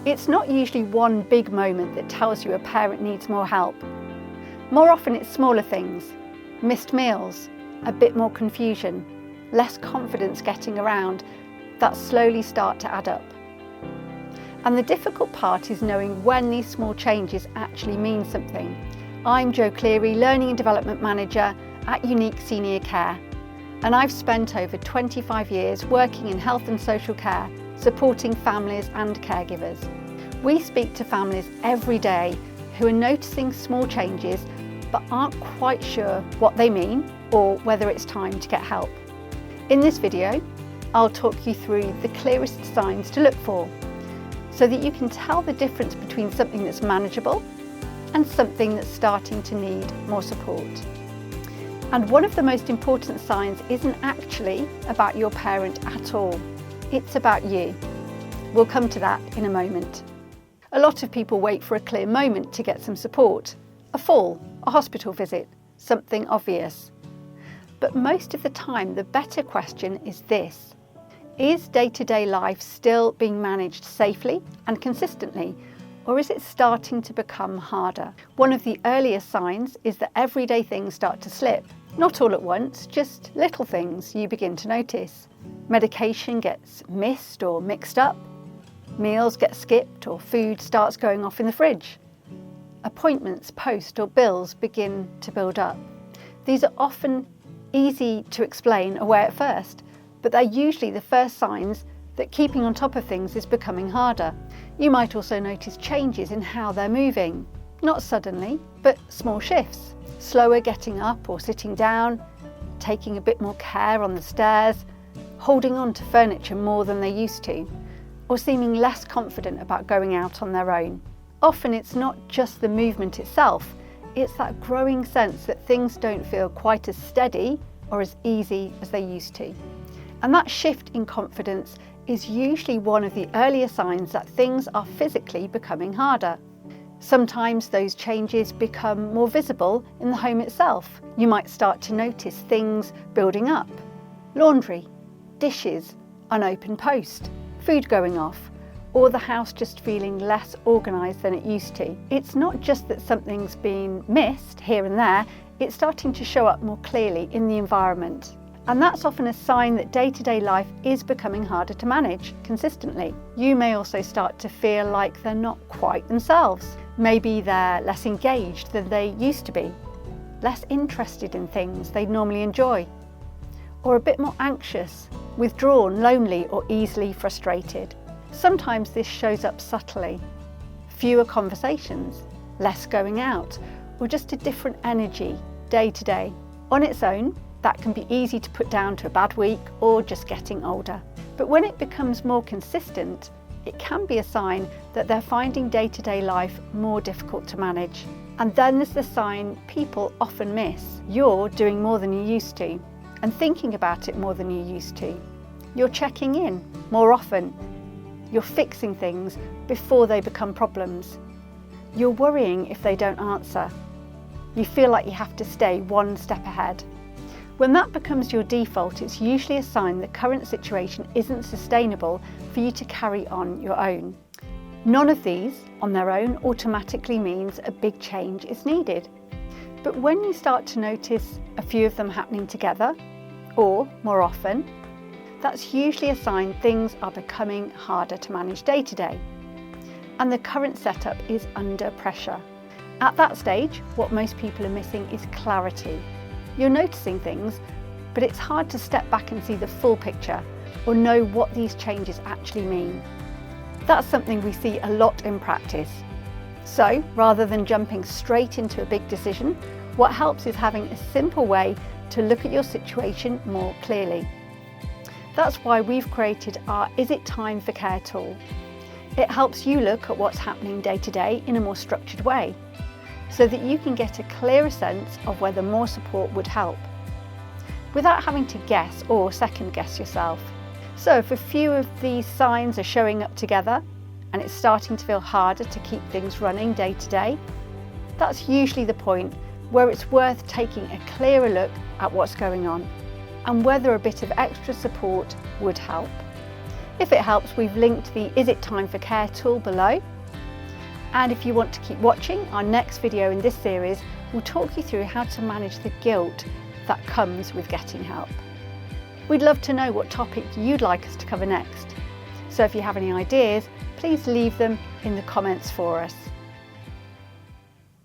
It's not usually one big moment that tells you a parent needs more help. More often it's smaller things: missed meals, a bit more confusion, less confidence getting around, that slowly start to add up. And the difficult part is knowing when these small changes actually mean something. I'm Jo Cleary, Learning and Development Manager at Unique Senior Care, and I've spent over 25 years working in health and social care, supporting families and caregivers. We speak to families every day who are noticing small changes but aren't quite sure what they mean or whether it's time to get help. In this video, I'll talk you through the clearest signs to look for, so that you can tell the difference between something that's manageable and something that's starting to need more support. And one of the most important signs isn't actually about your parent at all. It's about you. We'll come to that in a moment. A lot of people wait for a clear moment to get some support. A fall, a hospital visit, something obvious. But most of the time, the better question is this: is day-to-day life still being managed safely and consistently, or is it starting to become harder? One of the earliest signs is that everyday things start to slip. Not all at once, just little things you begin to notice. Medication gets missed or mixed up. Meals get skipped, or food starts going off in the fridge. Appointments, post or bills begin to build up. These are often easy to explain away at first, but they're usually the first signs that keeping on top of things is becoming harder. You might also notice changes in how they're moving. Not suddenly, but small shifts. Slower getting up or sitting down, taking a bit more care on the stairs, holding on to furniture more than they used to, or seeming less confident about going out on their own. Often it's not just the movement itself, it's that growing sense that things don't feel quite as steady or as easy as they used to. And that shift in confidence is usually one of the earlier signs that things are physically becoming harder. Sometimes those changes become more visible in the home itself. You might start to notice things building up: laundry, dishes, unopened post, food going off, or the house just feeling less organised than it used to. It's not just that something's been missed here and there, it's starting to show up more clearly in the environment. And that's often a sign that day-to-day life is becoming harder to manage consistently. You may also start to feel like they're not quite themselves. Maybe they're less engaged than they used to be, less interested in things they'd normally enjoy, or a bit more anxious, withdrawn, lonely, or easily frustrated. Sometimes this shows up subtly: fewer conversations, less going out, or just a different energy day to day. On its own, that can be easy to put down to a bad week or just getting older. But when it becomes more consistent, it can be a sign that they're finding day-to-day life more difficult to manage. And then there's the sign people often miss: you're doing more than you used to, and thinking about it more than you used to. You're checking in more often. You're fixing things before they become problems. You're worrying if they don't answer. You feel like you have to stay one step ahead. When that becomes your default, it's usually a sign the current situation isn't sustainable for you to carry on your own. None of these on their own automatically means a big change is needed. But when you start to notice a few of them happening together, or more often, that's usually a sign things are becoming harder to manage day to day, and the current setup is under pressure. At that stage, what most people are missing is clarity. You're noticing things, but it's hard to step back and see the full picture or know what these changes actually mean. That's something we see a lot in practice. So, rather than jumping straight into a big decision, what helps is having a simple way to look at your situation more clearly. That's why we've created our Is It Time for Care tool. It helps you look at what's happening day to day in a more structured way, so that you can get a clearer sense of whether more support would help, without having to guess or second guess yourself. So if a few of these signs are showing up together and it's starting to feel harder to keep things running day to day, that's usually the point where it's worth taking a clearer look at what's going on and whether a bit of extra support would help. If it helps, we've linked the Is It Time for Care tool below. And if you want to keep watching, our next video in this series will talk you through how to manage the guilt that comes with getting help. We'd love to know what topic you'd like us to cover next. So if you have any ideas, please leave them in the comments for us.